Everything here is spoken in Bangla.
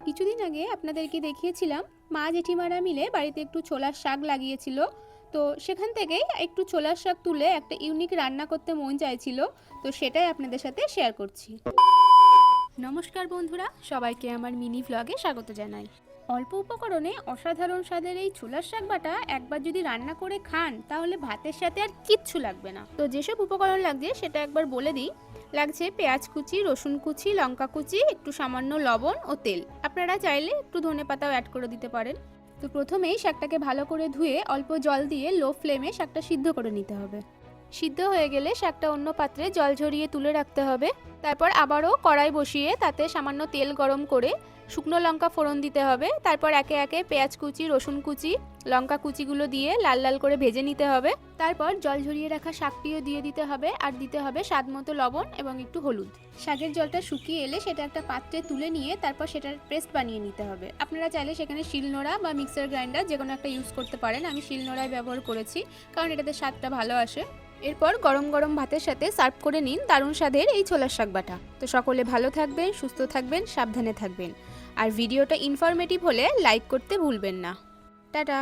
কিছুদিন আগে আপনাদেরকে দেখিয়েছিলাম মা জেঠিমারা মিলে বাড়িতে একটু ছোলার শাক লাগিয়েছিল। তো সেখান থেকেই একটু ছোলার শাক তুলে একটা ইউনিক রান্না করতে মন চাইছিল, তো সেটাই আপনাদের সাথে শেয়ার করছি। নমস্কার বন্ধুরা, সবাইকে আমার মিনি ভ্লগে স্বাগত জানাই। অল্প উপকরণে অসাধারণ স্বাদের এই ছোলার শাক বাটা একবার যদি রান্না করে খান তাহলে ভাতের সাথে আর কিচ্ছু লাগবে না। তো যেসব উপকরণ লাগছে সেটা একবার বলে দিই। লাগছে পেঁয়াজ কুচি, রসুন কুচি, লঙ্কা কুচি, একটু সামান্য লবণ ও তেল। আপনারা চাইলে একটু ধনেপাতাও অ্যাড করে দিতে পারেন। তো প্রথমেই শাকটাকে ভালো করে ধুয়ে অল্প জল দিয়ে লো ফ্লেমে শাকটা সিদ্ধ করে নিতে হবে। সিদ্ধ হয়ে গেলে শাকটা অন্য পাত্রে জল ঝরিয়ে তুলে রাখতে হবে। তারপর আবারও কড়াই বসিয়ে তাতে সামান্য তেল গরম করে শুকনো লঙ্কা ফোড়ন দিতে হবে। তারপর একে একে পেঁয়াজ কুচি, রসুন কুচি, লঙ্কা কুচিগুলো দিয়ে লাল লাল করে ভেজে নিতে হবে। তারপর জল ঝরিয়ে রাখা শাকটিও দিয়ে দিতে হবে, আর দিতে হবে স্বাদ মতো লবণ এবং একটু হলুদ। শাকের জলটা শুকিয়ে এলে সেটা একটা পাত্রে তুলে নিয়ে তারপর সেটার পেস্ট বানিয়ে নিতে হবে। আপনারা চাইলে সেখানে শিলনোড়া বা মিক্সার গ্রাইন্ডার যে কোনো একটা ইউজ করতে পারেন। আমি শিলনোড়ায় ব্যবহার করেছি কারণ এটাতে স্বাদটা ভালো আসে। এরপর গরম গরম ভাতের সাথে সার্ভ করে নিন দারুণ স্বাদের এই ছোলার শাক বাটা। তো সকলে ভালো থাকবেন, সুস্থ থাকবেন, সাবধানে থাকবেন। আর ভিডিওটা ইনফরমেটিভ হলে লাইক করতে ভুলবেন না। টাটা।